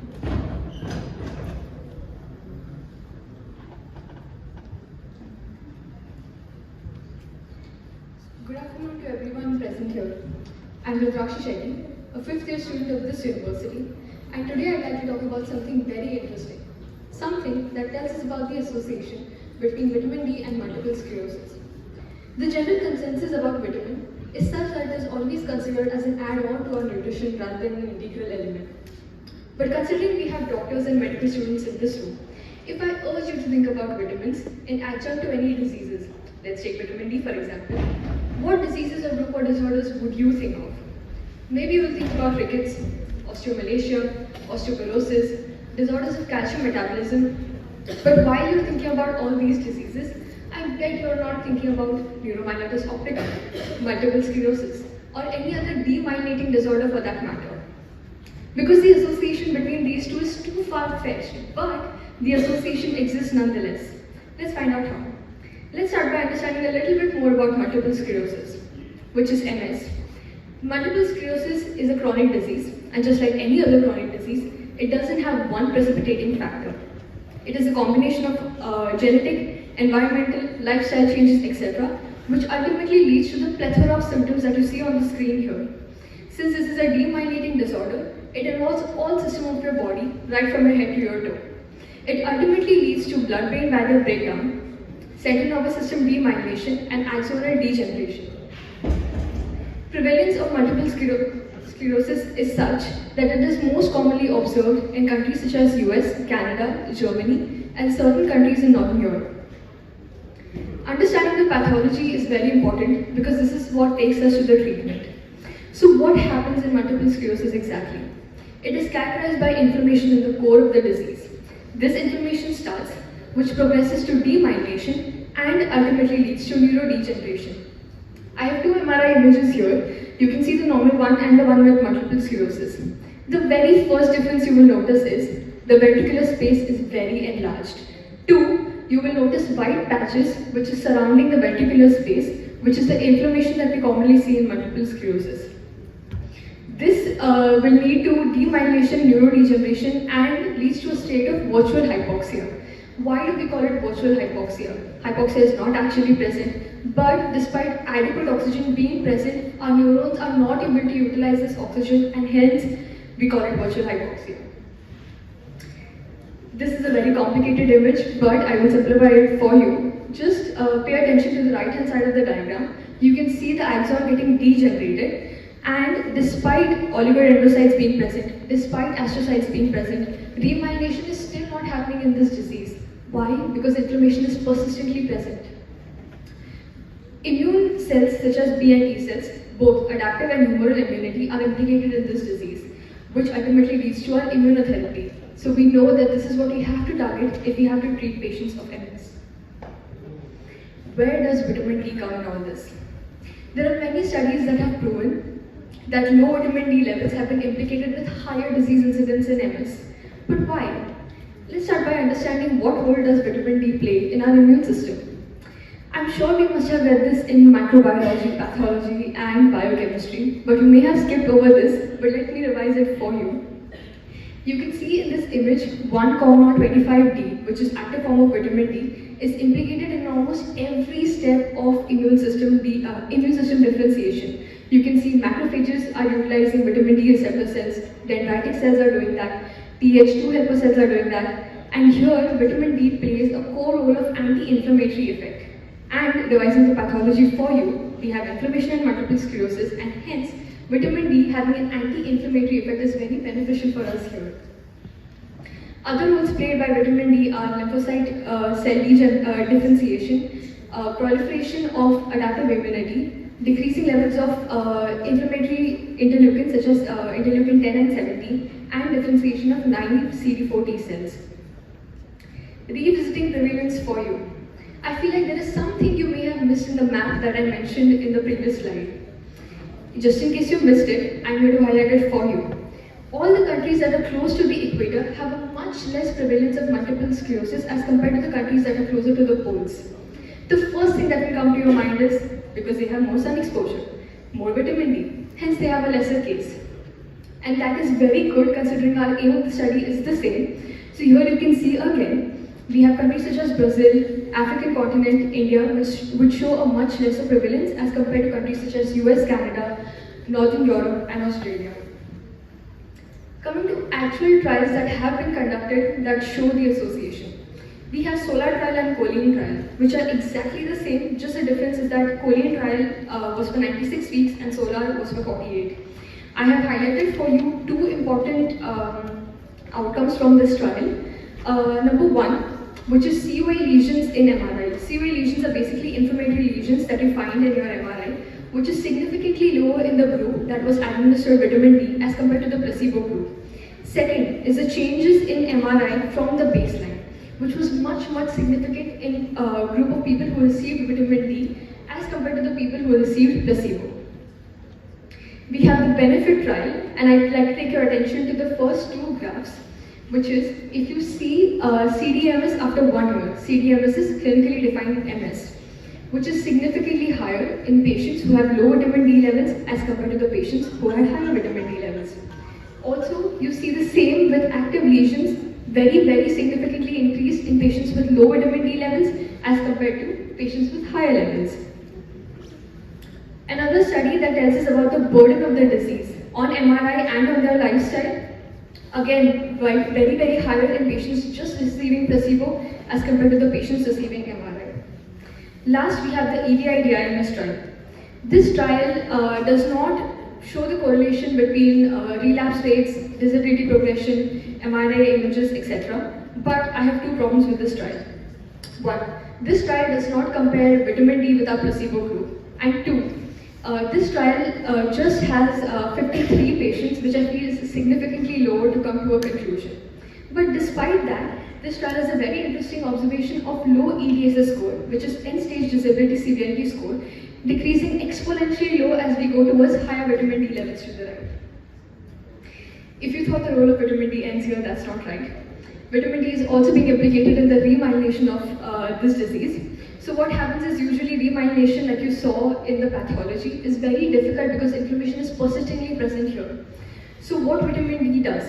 Good afternoon to everyone present here. I'm Rudrakshi Shetty, a fifth-year student of this university, and today I'd like to talk about something very interesting. Something that tells us about the association between vitamin D and multiple sclerosis. The general consensus about vitamin is such that it is always considered as an add-on to our nutrition rather than an integral element. But considering we have doctors and medical students in this room, if I urge you to think about vitamins in adjunct to any diseases, let's take vitamin D for example, what diseases or group or disorders would you think of? Maybe you'll think about rickets, osteomalacia, osteoporosis, disorders of calcium metabolism. But while you're thinking about all these diseases, I bet you're not thinking about neuromyelitis optica, multiple sclerosis, or any other demyelinating disorder for that matter. Because the association between these two is too far-fetched, but the association exists nonetheless. Let's find out how. Let's start by understanding a little bit more about multiple sclerosis, which is MS. Multiple sclerosis is a chronic disease, and just like any other chronic disease, it doesn't have one precipitating factor. It is a combination of genetic, environmental, lifestyle changes, etc., which ultimately leads to the plethora of symptoms that you see on the screen here. Since this is a demyelinating disorder, it involves all systems of your body, right from your head to your toe. It ultimately leads to blood-brain barrier breakdown, central nervous system demyelination, and axonal degeneration. Prevalence of multiple sclerosis is such that it is most commonly observed in countries such as US, Canada, Germany, and certain countries in Northern Europe. Understanding the pathology is very important because this is what takes us to the treatment. So what happens in multiple sclerosis exactly? It is characterized by inflammation in the core of the disease. This inflammation starts, which progresses to demyelination and ultimately leads to neurodegeneration. I have two MRI images here. You can see the normal one and the one with multiple sclerosis. The very first difference you will notice is the ventricular space is very enlarged. Two, you will notice white patches which is surrounding the ventricular space, which is the inflammation that we commonly see in multiple sclerosis. This will lead to demyelination, neurodegeneration, and leads to a state of virtual hypoxia. Why do we call it virtual hypoxia? Hypoxia is not actually present, but despite adequate oxygen being present, our neurons are not able to utilize this oxygen, and hence we call it virtual hypoxia. This is a very complicated image, but I will simplify it for you. Just pay attention to the right hand side of the diagram. You can see the axon getting degenerated, and despite oligodendrocytes being present, despite astrocytes being present, remyelination is still not happening in this disease. Why? Because inflammation is persistently present. Immune cells such as B and T cells, both adaptive and humoral immunity, are implicated in this disease, which ultimately leads to our immunotherapy. So we know that this is what we have to target if we have to treat patients of MS. Where does vitamin D come in all this? There are many studies that have proven that low vitamin D levels have been implicated with higher disease incidence in MS. But why? Let's start by understanding what role does vitamin D play in our immune system. I'm sure we must have read this in microbiology, pathology, and biochemistry, but you may have skipped over this, but let me revise it for you. You can see in this image 1,25D, which is active form of vitamin D, is implicated in almost every step of immune system differentiation. You can see macrophages are utilizing vitamin D receptor cells, dendritic cells are doing that, Th2 helper cells are doing that, and here vitamin D plays a core role of anti-inflammatory effect. And revising the pathology for you, we have inflammation and multiple sclerosis, and hence vitamin D having an anti-inflammatory effect is very beneficial for us here. Other roles played by vitamin D are lymphocyte cell differentiation, proliferation of adaptive immunity, decreasing levels of inflammatory interleukins such as interleukin 10 and 17, and differentiation of naive CD4 T cells. Revisiting prevalence for you. I feel like there is something you may have missed in the map that I mentioned in the previous slide. Just in case you missed it, I'm going to highlight it for you. All the countries that are close to the equator have a much less prevalence of multiple sclerosis as compared to the countries that are closer to the poles. The first thing that will come to your mind is because they have more sun exposure, more vitamin D, hence they have a lesser case. And that is very good considering our aim of the study is the same. So here you can see again, we have countries such as Brazil, African continent, India, which show a much lesser prevalence as compared to countries such as US, Canada, Northern Europe, and Australia. Coming to actual trials that have been conducted that show the association. We have SOLAR trial and choline trial, which are exactly the same, just the difference is that choline trial was for 96 weeks and SOLAR was for 48. I have highlighted for you two important outcomes from this trial. Number one, which is COA lesions in MRI. COA lesions are basically inflammatory lesions that you find in your MRI, which is significantly lower in the group that was administered vitamin D as compared to the placebo group. Second is the changes in MRI from the baseline, which was much significant in a group of people who received vitamin D as compared to the people who received placebo. We have the benefit trial, and I'd like to take your attention to the first two graphs, which is if you see CDMS after 1 year. CDMS is clinically defined MS, which is significantly higher in patients who have low vitamin D levels as compared to the patients who had higher vitamin D levels. Also, you see the same with active lesions, very significantly increased in patients with low vitamin D levels as compared to patients with higher levels. Another study that tells us about the burden of the disease on MRI and on their lifestyle. Again, very higher in patients just receiving placebo as compared to the patients receiving MRI. Last, we have the EDI-DIMS trial. This trial does not show the correlation between relapse rates, disability progression, MRI images, etc. But I have two problems with this trial. One, this trial does not compare vitamin D with our placebo group. And two, this trial just has 53 patients, which I feel is significantly lower to come to a conclusion. But despite that, this trial has a very interesting observation of low EDSS score, which is end-stage disability severity score, decreasing exponentially low as we go towards higher vitamin D levels to the right. If you thought the role of vitamin D ends here, that's not right. Vitamin D is also being implicated in the remyelination of this disease. So what happens is usually remyelination, like you saw in the pathology, is very difficult because inflammation is persistently present here. So what vitamin D does?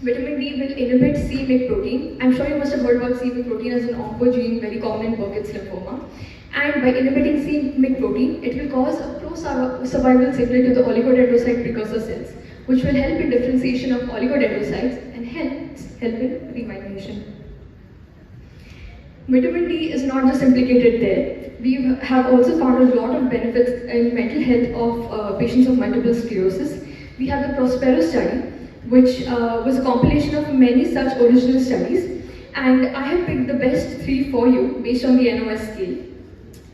Vitamin D will inhibit c-MYC protein. I'm sure you must have heard about c-MYC protein as an oncogene, very common in Burkitt's lymphoma. And by inhibiting c-MYC protein, it will cause a pro-survival signal to the oligodendrocyte precursor cells, which will help in differentiation of oligodendrocytes and hence help in remyelination. Vitamin D is not just implicated there. We have also found a lot of benefits in mental health of patients of multiple sclerosis. We have the Prospero study, which was a compilation of many such original studies. And I have picked the best 3 for you based on the NOS scale.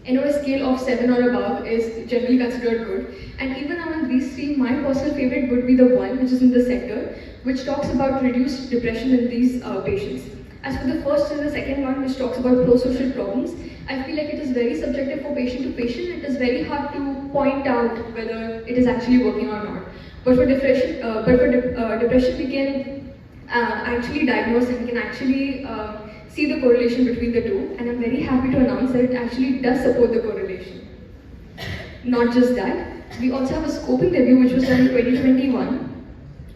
NOS scale of 7 or above is generally considered good. And even among these 3, my personal favorite would be the one which is in the center, which talks about reduced depression in these patients. As for the first and the second one, which talks about pro-social problems, I feel like it is very subjective for patient to patient. It is very hard to point out whether it is actually working or not. But for depression, we can actually diagnose and we can actually see the correlation between the two. And I'm very happy to announce that it actually does support the correlation. Not just that, we also have a scoping review which was done in 2021.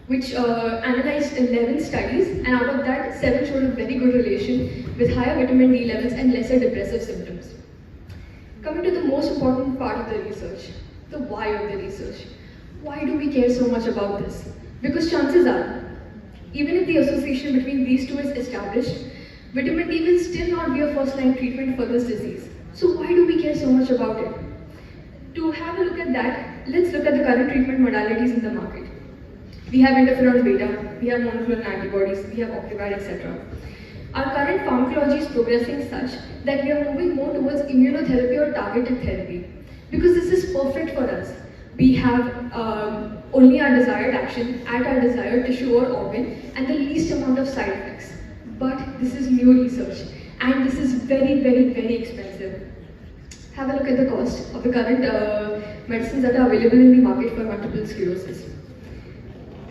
Which analyzed 11 studies, and out of that, 7 showed a very good relation with higher vitamin D levels and lesser depressive symptoms. Coming to the most important part of the research, the why of the research. Why do we care so much about this? Because chances are, even if the association between these two is established, vitamin D will still not be a first-line treatment for this disease. So why do we care so much about it? To have a look at that, let's look at the current treatment modalities in the market. We have interferon beta, we have monoclonal antibodies, we have octreotide, etc. Our current pharmacology is progressing such that we are moving more towards immunotherapy or targeted therapy, because this is perfect for us. We have only our desired action at our desired tissue or organ and the least amount of side effects. But this is new research and this is very, very, very expensive. Have a look at the cost of the current medicines that are available in the market for multiple sclerosis.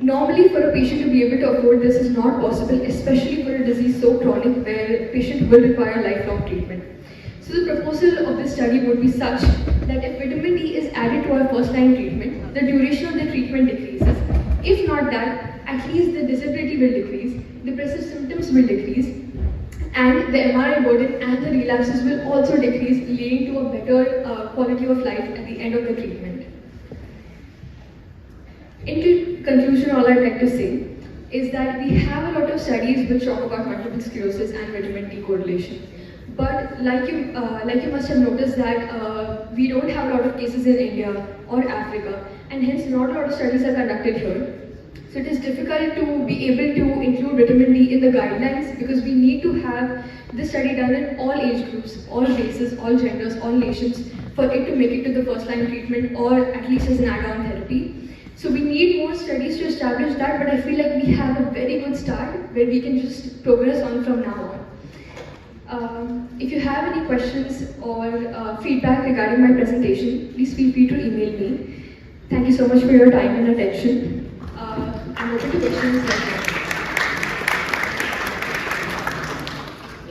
Normally, for a patient to be able to afford this is not possible, especially for a disease so chronic where a patient will require lifelong treatment. So the proposal of this study would be such that if vitamin D is added to our first-line treatment, the duration of the treatment decreases. If not that, at least the disability will decrease, depressive symptoms will decrease, and the MRI burden and the relapses will also decrease, leading to a better quality of life at the end of the treatment. In conclusion, all I'd like to say is that we have a lot of studies which talk about multiple sclerosis and vitamin D correlation. But like you must have noticed that we don't have a lot of cases in India or Africa, and hence not a lot of studies are conducted here. So it is difficult to be able to include vitamin D in the guidelines because we need to have this study done in all age groups, all races, all genders, all nations for it to make it to the first-line treatment or at least as an add-on therapy. So we need more studies to establish that, but I feel like we have a very good start where we can just progress on from now on. If you have any questions or feedback regarding my presentation, please feel free to email me. Thank you so much for your time and attention. I'm open to questions.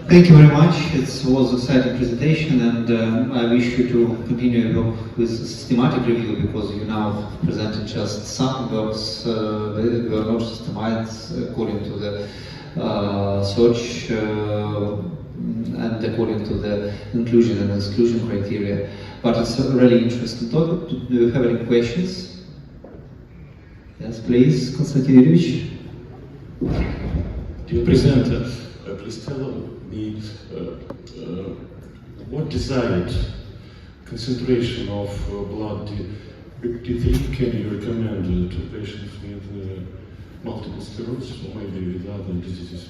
Thank you very much. It was an exciting presentation, and I wish you to continue your work with systematic review, because you now presented just some works were not systemized according to the search and according to the inclusion and exclusion criteria. But it's a really interesting topic. Do you have any questions? Yes, please, Konstantin Yuryevich. Dear presenter, please tell me what desired concentration of blood D3 can you recommend to patients with multiple sclerosis or maybe with other diseases?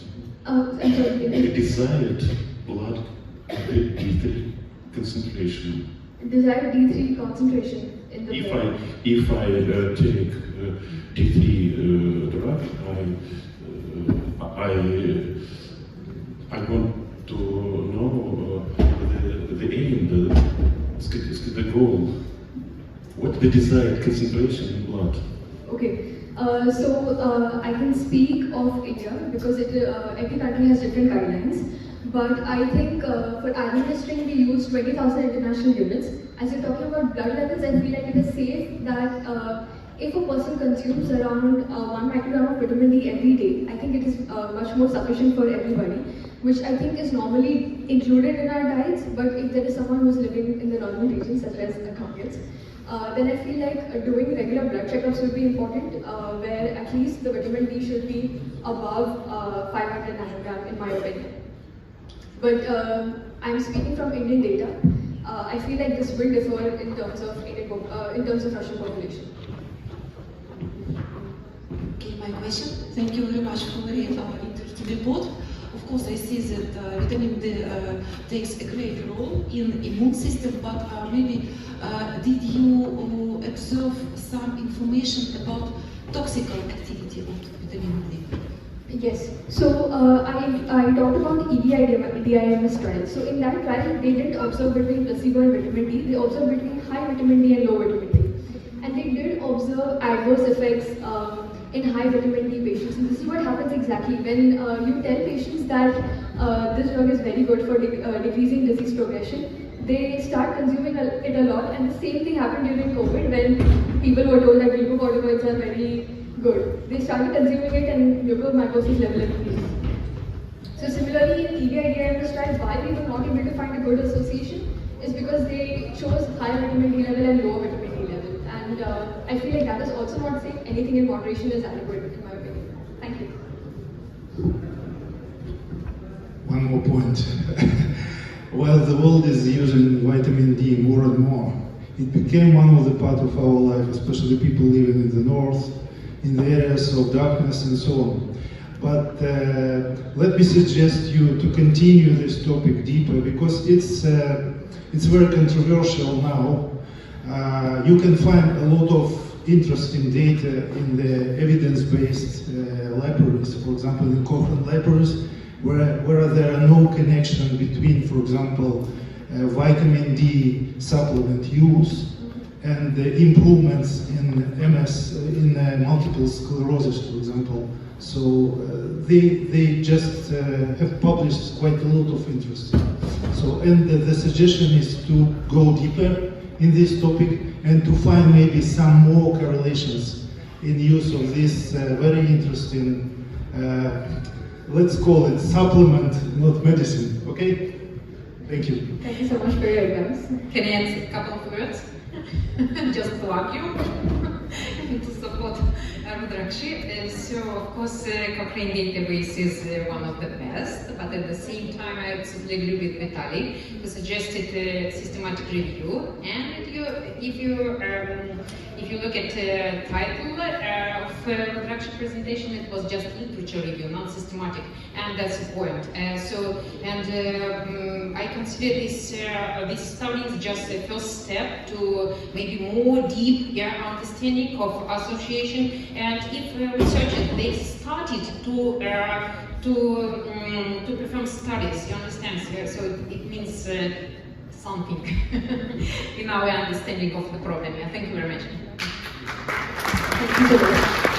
The desired blood D3 concentration. Desired D3 concentration in the blood. If I take D3 drug, I want to know the aim, the goal. What the desired concentration in blood? Okay. So I can speak of India because every country has different guidelines. But I think for administering we use 20,000 international units. As you're talking about blood levels, I feel like it is safe that if a person consumes around 1 microgram of vitamin D every day, I think it is much more sufficient for everybody, which I think is normally included in our diets. But if there is someone who is living in the northern regions, such as Caucasians, then I feel like doing regular blood checkups would be important, where at least the vitamin D should be above 500 nanogram, in my opinion. But I'm speaking from Indian data. I feel like this will differ in terms of Russian population. Okay, my question. Thank you very much for the interesting report. Of course, I see that vitamin D takes a great role in immune system, but maybe did you observe some information about toxical activity of vitamin D? Yes. So I talked about EBI-DIMS trial. So in that trial, they didn't observe between placebo and vitamin D. They observed between high vitamin D and low vitamin D. And they did observe adverse effects in high vitamin D patients. And this is what happens exactly when you tell patients that this drug is very good for decreasing disease progression. They start consuming it a lot, and the same thing happened during COVID when people were told that glucocorticoids are very good. They started consuming it and mucormycosis level increased. So similarly in EBI-DIMS trial, why we were not able to find a good association is because they chose higher vitamin D level and lower vitamin D level. And I feel like that is also not safe. Anything in moderation is adequate in my opinion. Thank you. One more point. While the world is using vitamin D more and more, It became one of the part of our life, especially people living in the north, in the areas of darkness and so on. But let me suggest you to continue this topic deeper, because it's very controversial now. You can find a lot of interesting data in the evidence-based libraries, for example, in Cochrane libraries, where there are no connection between, for example, vitamin D supplement use and the improvements in MS, in multiple sclerosis, for example. So they just have published quite a lot of interest. So, and the suggestion is to go deeper in this topic and to find maybe some more correlations in use of this very interesting, let's call it supplement, not medicine, okay? Thank you. Thank you so much for your advice. Can I add a couple of words? Just to argue to support Rudrakshi. So, of course, Cochrane database is one of the best, but at the same time, I absolutely agree with Vitaly, who suggested systematic review. And if you look at the title of Rudrakshi presentation, it was just literature review, not systematic, and that's the point. I consider this study is just the first step to maybe more deep understanding of association. And if researchers they started to perform studies, you understand? So it means something in our understanding of the problem. Thank you very much. Thank you so much.